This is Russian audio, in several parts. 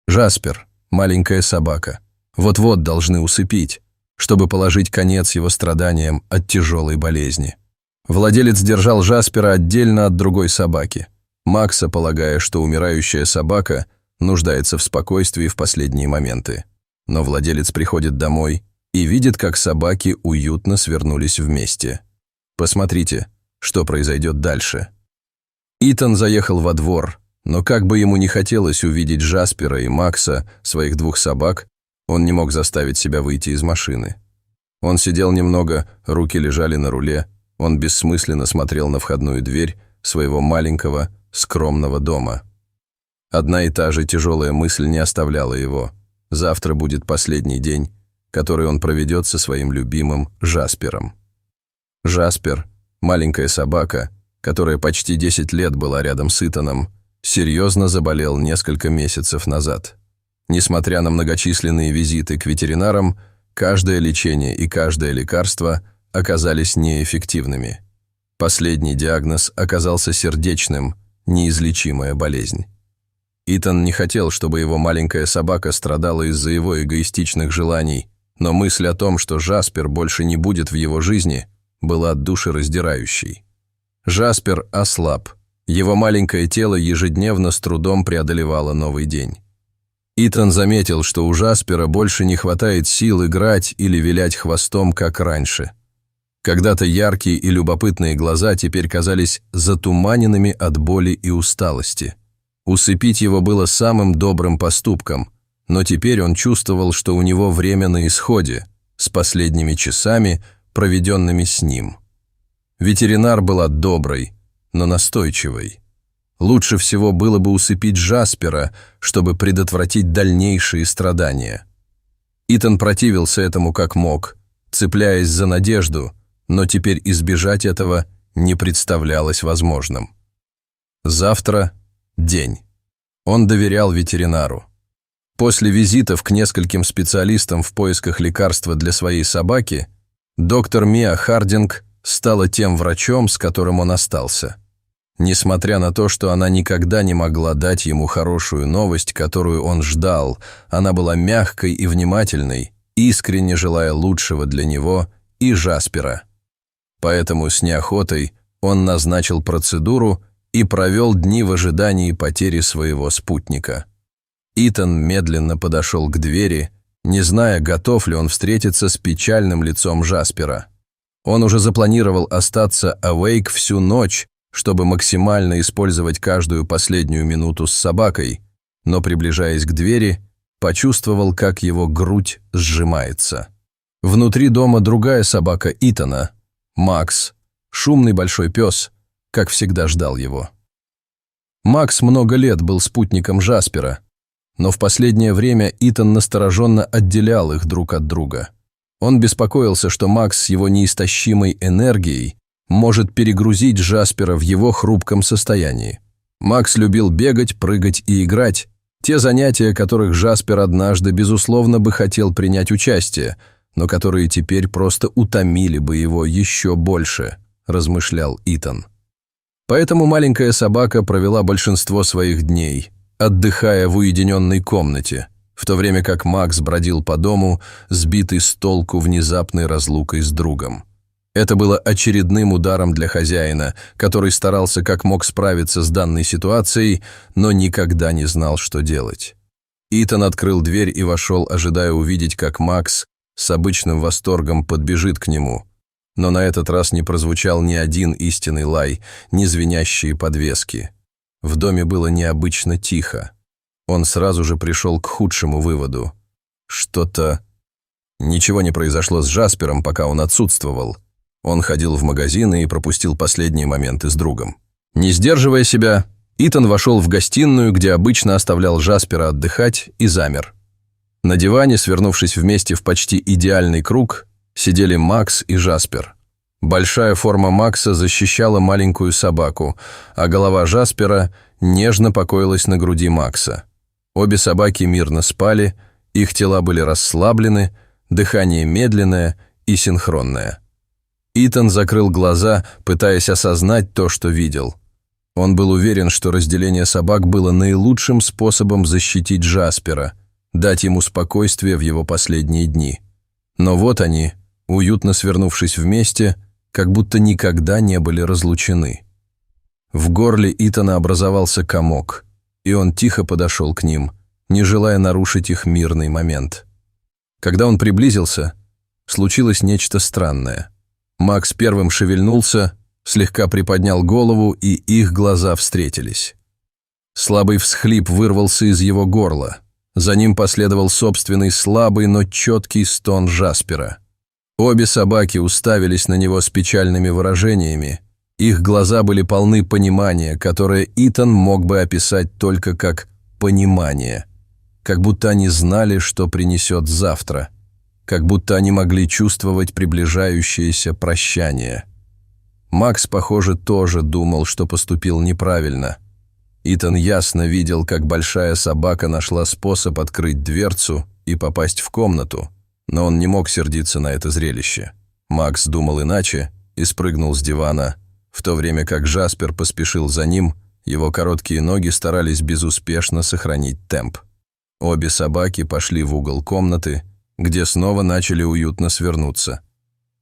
Джаспер, маленькая собака, вот-вот должны усыпить, чтобы положить конец его страданиям от тяжелой болезни. Владелец держал Джаспера отдельно от другой собаки, Макса, полагая, что умирающая собака нуждается в спокойствии в последние моменты. Но владелец приходит домой и видит, как собаки уютно свернулись вместе. Посмотрите, что произойдет дальше. Итан заехал во двор, но как бы ему ни хотелось увидеть Джаспера и Макса, своих двух собак, он не мог заставить себя выйти из машины. Он сидел немного, руки лежали на руле, он бессмысленно смотрел на входную дверь своего маленького, скромного дома. Одна и та же тяжелая мысль не оставляла его. Завтра будет последний день, который он проведет со своим любимым Джаспером. Джаспер, маленькая собака, которая почти 10 лет была рядом с Итаном, серьезно заболел несколько месяцев назад. Несмотря на многочисленные визиты к ветеринарам, каждое лечение и каждое лекарство оказались неэффективными. Последний диагноз оказался сердечным, неизлечимая болезнь. Итан не хотел, чтобы его маленькая собака страдала из-за его эгоистичных желаний, но мысль о том, что Джаспер больше не будет в его жизни, была душераздирающей. Джаспер ослаб, его маленькое тело ежедневно с трудом преодолевало новый день. Итан заметил, что у Джаспера больше не хватает сил играть или вилять хвостом, как раньше. Когда-то яркие и любопытные глаза теперь казались затуманенными от боли и усталости. Усыпить его было самым добрым поступком, но теперь он чувствовал, что у него время на исходе, с последними часами, проведенными с ним. Ветеринар была доброй, но настойчивой. Лучше всего было бы усыпить Джаспера, чтобы предотвратить дальнейшие страдания. Итан противился этому как мог, цепляясь за надежду, но теперь избежать этого не представлялось возможным. Завтра – день. Он доверял ветеринару. После визитов к нескольким специалистам в поисках лекарства для своей собаки, доктор Миа Хардинг стала тем врачом, с которым он остался. Несмотря на то, что она никогда не могла дать ему хорошую новость, которую он ждал, она была мягкой и внимательной, искренне желая лучшего для него и Джаспера. Поэтому с неохотой он назначил процедуру и провел дни в ожидании потери своего спутника. Итан медленно подошел к двери, не зная, готов ли он встретиться с печальным лицом Джаспера. Он уже запланировал остаться awake всю ночь, чтобы максимально использовать каждую последнюю минуту с собакой, но, приближаясь к двери, почувствовал, как его грудь сжимается. Внутри дома другая собака Итана, Макс, шумный большой пес, как всегда ждал его. Макс много лет был спутником Джаспера, но в последнее время Итан настороженно отделял их друг от друга. Он беспокоился, что Макс с его неистощимой энергией может перегрузить Джаспера в его хрупком состоянии. Макс любил бегать, прыгать и играть, те занятия, которых Джаспер однажды, безусловно, бы хотел принять участие, но которые теперь просто утомили бы его еще больше, размышлял Итан. Поэтому маленькая собака провела большинство своих дней, отдыхая в уединенной комнате, в то время как Макс бродил по дому, сбитый с толку внезапной разлукой с другом. Это было очередным ударом для хозяина, который старался как мог справиться с данной ситуацией, но никогда не знал, что делать. Итан открыл дверь и вошел, ожидая увидеть, как Макс с обычным восторгом подбежит к нему. Но на этот раз не прозвучал ни один истинный лай, ни звенящие подвески. В доме было необычно тихо. Он сразу же пришел к худшему выводу. Ничего не произошло с Джаспером, пока он отсутствовал. Он ходил в магазины и пропустил последние моменты с другом. Не сдерживая себя, Итан вошел в гостиную, где обычно оставлял Джаспера отдыхать, и замер. На диване, свернувшись вместе в почти идеальный круг, сидели Макс и Джаспер. Большая форма Макса защищала маленькую собаку, а голова Джаспера нежно покоилась на груди Макса. Обе собаки мирно спали, их тела были расслаблены, дыхание медленное и синхронное. Итан закрыл глаза, пытаясь осознать то, что видел. Он был уверен, что разделение собак было наилучшим способом защитить Джаспера, дать ему спокойствие в его последние дни. Но вот они, уютно свернувшись вместе, как будто никогда не были разлучены. В горле Итана образовался комок, и он тихо подошел к ним, не желая нарушить их мирный момент. Когда он приблизился, случилось нечто странное. Макс первым шевельнулся, слегка приподнял голову, и их глаза встретились. Слабый всхлип вырвался из его горла. За ним последовал собственный слабый, но четкий стон Джаспера. Обе собаки уставились на него с печальными выражениями. Их глаза были полны понимания, которое Итан мог бы описать только как «понимание». Как будто они знали, что принесет завтра. Как будто они могли чувствовать приближающееся прощание. Макс, похоже, тоже думал, что поступил неправильно. Итан ясно видел, как большая собака нашла способ открыть дверцу и попасть в комнату, но он не мог сердиться на это зрелище. Макс думал иначе и спрыгнул с дивана, в то время как Джаспер поспешил за ним, его короткие ноги старались безуспешно сохранить темп. Обе собаки пошли в угол комнаты, где снова начали уютно свернуться.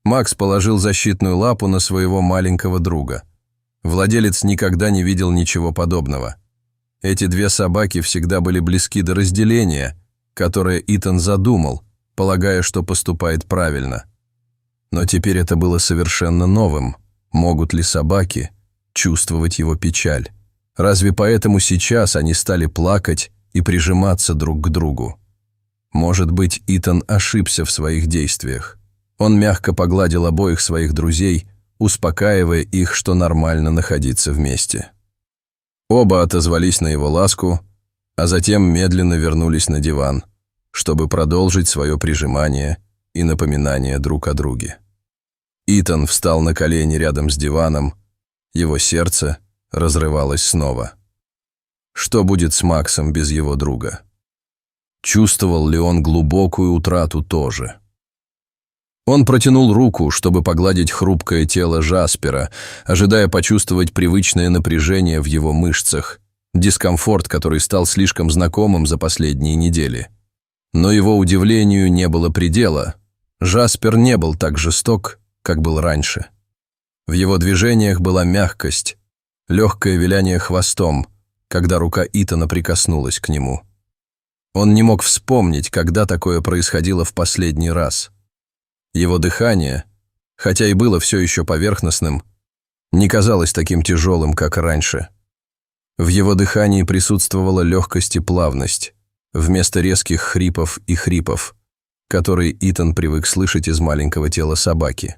Макс положил защитную лапу на своего маленького друга. Владелец никогда не видел ничего подобного. Эти две собаки всегда были близки до разделения, которое Итан задумал, полагая, что поступает правильно. Но теперь это было совершенно новым. Могут ли собаки чувствовать его печаль? Разве поэтому сейчас они стали плакать и прижиматься друг к другу? Может быть, Итан ошибся в своих действиях. Он мягко погладил обоих своих друзей, успокаивая их, что нормально находиться вместе. Оба отозвались на его ласку, а затем медленно вернулись на диван, чтобы продолжить свое прижимание и напоминание друг о друге. Итан встал на колени рядом с диваном, его сердце разрывалось снова. Что будет с Максом без его друга? Чувствовал ли он глубокую утрату тоже? Он протянул руку, чтобы погладить хрупкое тело Джаспера, ожидая почувствовать привычное напряжение в его мышцах, дискомфорт, который стал слишком знакомым за последние недели. Но его удивлению не было предела. Джаспер не был так жесток, как был раньше. В его движениях была мягкость, легкое виляние хвостом, когда рука Итана прикоснулась к нему. Он не мог вспомнить, когда такое происходило в последний раз. Его дыхание, хотя и было все еще поверхностным, не казалось таким тяжелым, как раньше. В его дыхании присутствовала легкость и плавность, вместо резких хрипов и хрипов, которые Итан привык слышать из маленького тела собаки.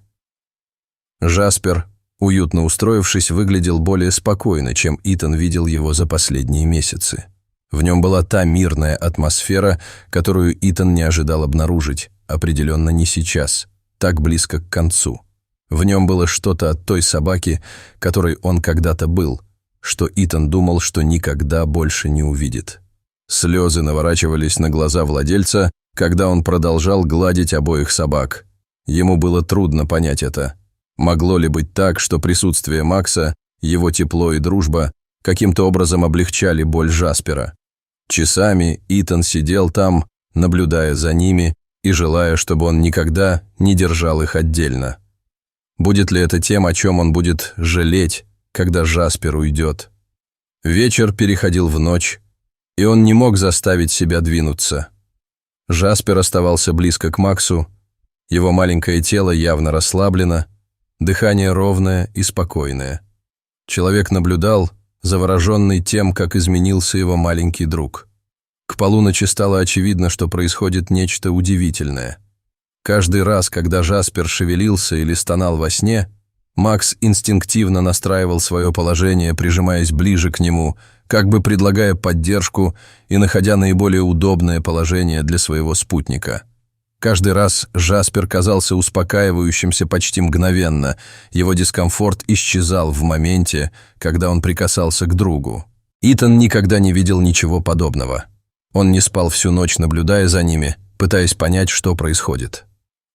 Джаспер, уютно устроившись, выглядел более спокойно, чем Итан видел его за последние месяцы. В нем была та мирная атмосфера, которую Итан не ожидал обнаружить, определенно не сейчас, так близко к концу. В нем было что-то от той собаки, которой он когда-то был, что Итан думал, что никогда больше не увидит. Слезы наворачивались на глаза владельца, когда он продолжал гладить обоих собак. Ему было трудно понять это. Могло ли быть так, что присутствие Макса, его тепло и дружба каким-то образом облегчали боль Джаспера? Часами Итан сидел там, наблюдая за ними и желая, чтобы он никогда не держал их отдельно. Будет ли это тем, о чем он будет жалеть, когда Джаспер уйдет? Вечер переходил в ночь, и он не мог заставить себя двинуться. Джаспер оставался близко к Максу, его маленькое тело явно расслаблено, дыхание ровное и спокойное. Человек наблюдал, завороженный тем, как изменился его маленький друг. К полуночи стало очевидно, что происходит нечто удивительное. Каждый раз, когда Джаспер шевелился или стонал во сне, Макс инстинктивно настраивал свое положение, прижимаясь ближе к нему, как бы предлагая поддержку и находя наиболее удобное положение для своего спутника. Каждый раз Джаспер казался успокаивающимся почти мгновенно, его дискомфорт исчезал в моменте, когда он прикасался к другу. Итан никогда не видел ничего подобного. Он не спал всю ночь, наблюдая за ними, пытаясь понять, что происходит.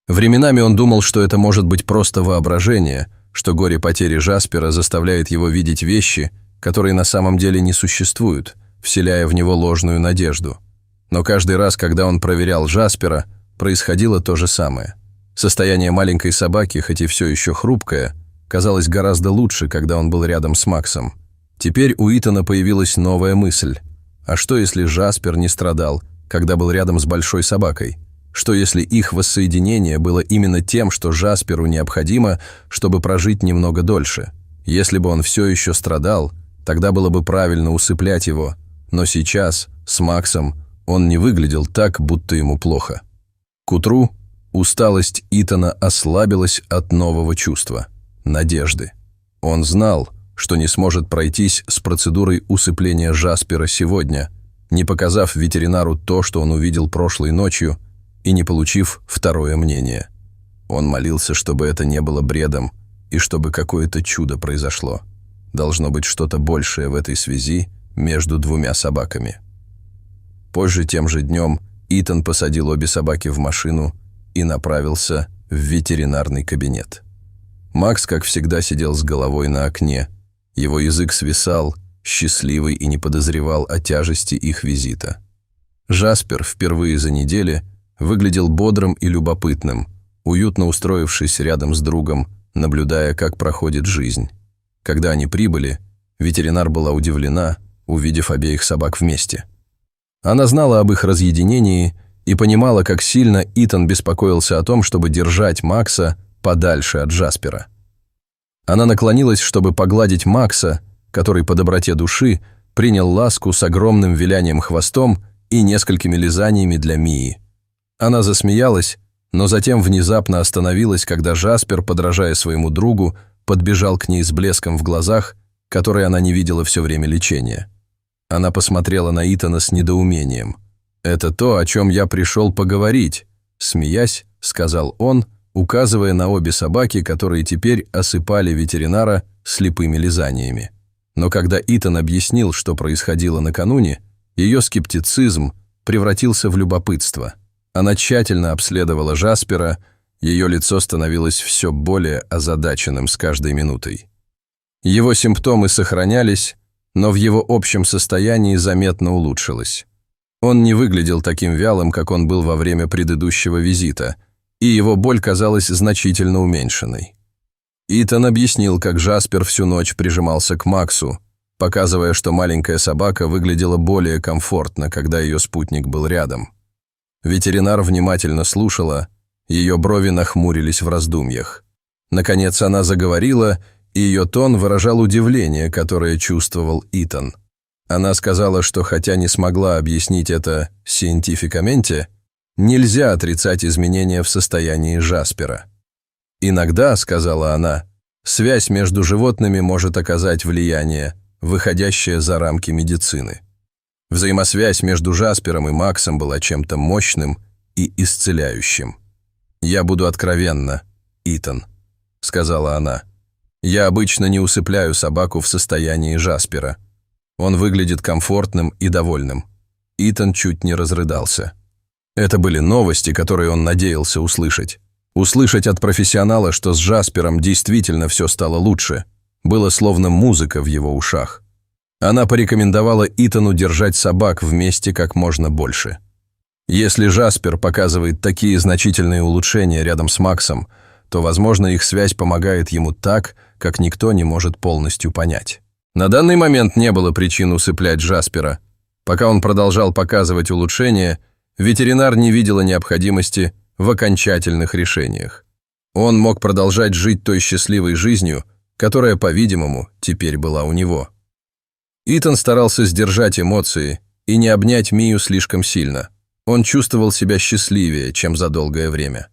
Временами он думал, что это может быть просто воображение, что горе потери Джаспера заставляет его видеть вещи, которые на самом деле не существуют, вселяя в него ложную надежду. Но каждый раз, когда он проверял Джаспера, происходило то же самое. Состояние маленькой собаки, хоть и все еще хрупкое, казалось гораздо лучше, когда он был рядом с Максом. Теперь у Итана появилась новая мысль. А что, если Джаспер не страдал, когда был рядом с большой собакой? Что, если их воссоединение было именно тем, что Джасперу необходимо, чтобы прожить немного дольше? Если бы он все еще страдал, тогда было бы правильно усыплять его. Но сейчас, с Максом, он не выглядел так, будто ему плохо. К утру усталость Итана ослабилась от нового чувства – надежды. Он знал, что не сможет пройтись с процедурой усыпления Джаспера сегодня, не показав ветеринару то, что он увидел прошлой ночью, и не получив второе мнение. Он молился, чтобы это не было бредом, и чтобы какое-то чудо произошло. Должно быть что-то большее в этой связи между двумя собаками. Позже тем же днем Итан посадил обе собаки в машину и направился в ветеринарный кабинет. Макс, как всегда, сидел с головой на окне. Его язык свисал, счастливый, и не подозревал о тяжести их визита. Джаспер впервые за неделю выглядел бодрым и любопытным, уютно устроившись рядом с другом, наблюдая, как проходит жизнь. Когда они прибыли, ветеринар была удивлена, увидев обеих собак вместе. Она знала об их разъединении и понимала, как сильно Итан беспокоился о том, чтобы держать Макса подальше от Джаспера. Она наклонилась, чтобы погладить Макса, который по доброте души принял ласку с огромным вилянием хвостом и несколькими лизаниями для Мии. Она засмеялась, но затем внезапно остановилась, когда Джаспер, подражая своему другу, подбежал к ней с блеском в глазах, который она не видела все время лечения. Она посмотрела на Итана с недоумением. «Это то, о чем я пришел поговорить», — смеясь, сказал он, указывая на обе собаки, которые теперь осыпали ветеринара слепыми лизаниями. Но когда Итан объяснил, что происходило накануне, ее скептицизм превратился в любопытство. Она тщательно обследовала Джаспера, ее лицо становилось все более озадаченным с каждой минутой. Его симптомы сохранялись, но в его общем состоянии заметно улучшилось. Он не выглядел таким вялым, как он был во время предыдущего визита, и его боль казалась значительно уменьшенной. Итан объяснил, как Джаспер всю ночь прижимался к Максу, показывая, что маленькая собака выглядела более комфортно, когда ее спутник был рядом. Ветеринар внимательно слушала, ее брови нахмурились в раздумьях. Наконец она заговорила, и ее тон выражал удивление, которое чувствовал Итан. Она сказала, что хотя не смогла объяснить это сcientificamente, нельзя отрицать изменения в состоянии Джаспера. «Иногда, — сказала она, — связь между животными может оказать влияние, выходящее за рамки медицины. Взаимосвязь между Джаспером и Максом была чем-то мощным и исцеляющим. «Я буду откровенна, Итан», — сказала она. «Я обычно не усыпляю собаку в состоянии Джаспера. Он выглядит комфортным и довольным». Итан чуть не разрыдался. Это были новости, которые он надеялся услышать. Услышать от профессионала, что с Джаспером действительно все стало лучше, было словно музыка в его ушах. Она порекомендовала Итану держать собак вместе как можно больше. Если Джаспер показывает такие значительные улучшения рядом с Максом, то, возможно, их связь помогает ему так, как никто не может полностью понять. На данный момент не было причин усыплять Джаспера. Пока он продолжал показывать улучшения, ветеринар не видела необходимости в окончательных решениях. Он мог продолжать жить той счастливой жизнью, которая, по-видимому, теперь была у него. Итан старался сдержать эмоции и не обнять Мию слишком сильно. Он чувствовал себя счастливее, чем за долгое время.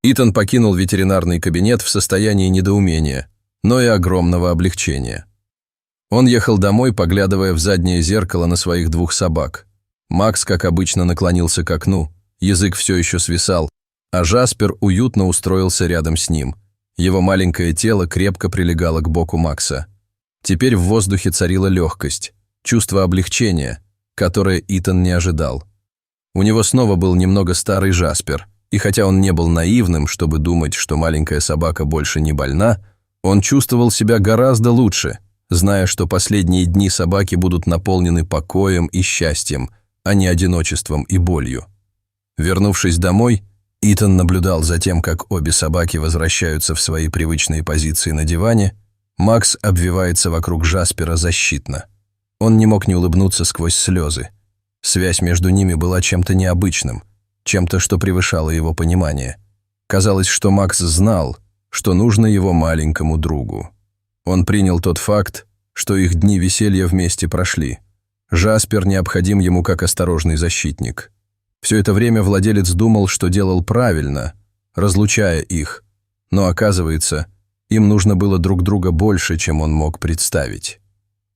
Итан покинул ветеринарный кабинет в состоянии недоумения, но и огромного облегчения. Он ехал домой, поглядывая в заднее зеркало на своих двух собак. Макс, как обычно, наклонился к окну, язык все еще свисал, а Джаспер уютно устроился рядом с ним. Его маленькое тело крепко прилегало к боку Макса. Теперь в воздухе царила легкость, чувство облегчения, которое Итан не ожидал. У него снова был немного старый Джаспер, и хотя он не был наивным, чтобы думать, что маленькая собака больше не больна, он чувствовал себя гораздо лучше, зная, что последние дни собаки будут наполнены покоем и счастьем, а не одиночеством и болью. Вернувшись домой, Итан наблюдал за тем, как обе собаки возвращаются в свои привычные позиции на диване. Макс обвивается вокруг Джаспера защитно. Он не мог не улыбнуться сквозь слезы. Связь между ними была чем-то необычным, чем-то, что превышало его понимание. Казалось, что Макс знал, что нужно его маленькому другу. Он принял тот факт, что их дни веселья вместе прошли. Джаспер необходим ему как осторожный защитник. Все это время владелец думал, что делал правильно, разлучая их, но, оказывается, им нужно было друг друга больше, чем он мог представить.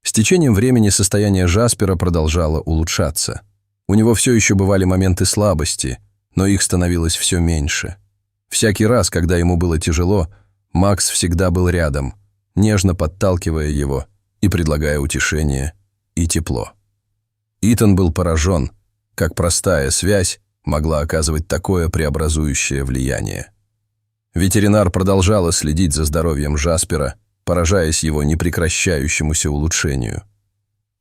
С течением времени состояние Джаспера продолжало улучшаться. У него все еще бывали моменты слабости, но их становилось все меньше. Всякий раз, когда ему было тяжело, Макс всегда был рядом, нежно подталкивая его и предлагая утешение и тепло. Итан был поражен, как простая связь могла оказывать такое преобразующее влияние. Ветеринар продолжала следить за здоровьем Джаспера, поражаясь его непрекращающемуся улучшению.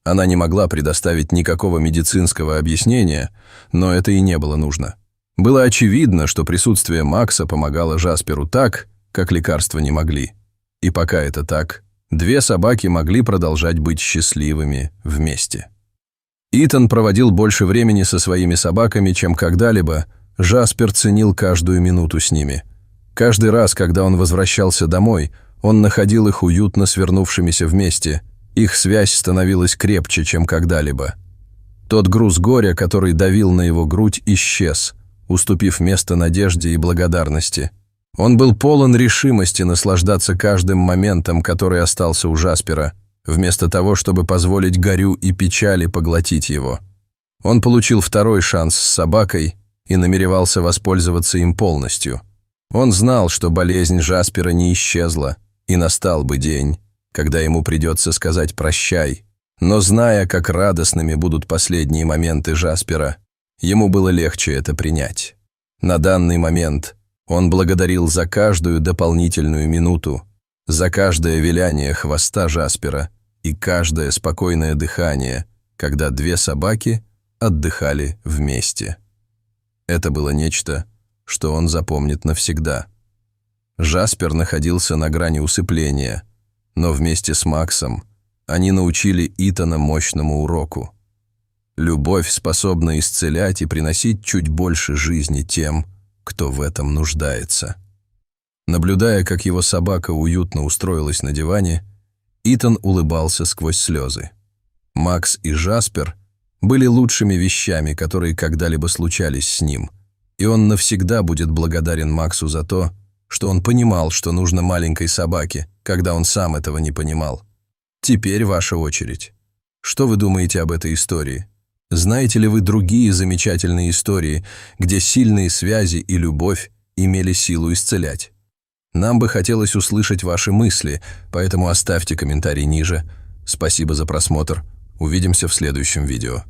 Она не могла предоставить никакого медицинского объяснения, но это и не было нужно. Было очевидно, что присутствие Макса помогало Джасперу так, как лекарства не могли. И пока это так, две собаки могли продолжать быть счастливыми вместе. Итан проводил больше времени со своими собаками, чем когда-либо. Джаспер ценил каждую минуту с ними. Каждый раз, когда он возвращался домой, он находил их уютно свернувшимися вместе. Их связь становилась крепче, чем когда-либо. Тот груз горя, который давил на его грудь, исчез, уступив место надежде и благодарности. Он был полон решимости наслаждаться каждым моментом, который остался у Джаспера, вместо того, чтобы позволить горю и печали поглотить его. Он получил второй шанс с собакой и намеревался воспользоваться им полностью. Он знал, что болезнь Джаспера не исчезла, и настал бы день, когда ему придется сказать «прощай», но зная, как радостными будут последние моменты Джаспера, ему было легче это принять. На данный момент он благодарил за каждую дополнительную минуту, за каждое виляние хвоста Джаспера и каждое спокойное дыхание, когда две собаки отдыхали вместе. Это было нечто, что он запомнит навсегда. Джаспер находился на грани усыпления, но вместе с Максом они научили Итана мощному уроку. Любовь способна исцелять и приносить чуть больше жизни тем, кто в этом нуждается. Наблюдая, как его собака уютно устроилась на диване, Итан улыбался сквозь слезы. Макс и Джаспер были лучшими вещами, которые когда-либо случались с ним, и он навсегда будет благодарен Максу за то, что он понимал, что нужно маленькой собаке, когда он сам этого не понимал. Теперь ваша очередь. Что вы думаете об этой истории? Знаете ли вы другие замечательные истории, где сильные связи и любовь имели силу исцелять? Нам бы хотелось услышать ваши мысли, поэтому оставьте комментарий ниже. Спасибо за просмотр. Увидимся в следующем видео.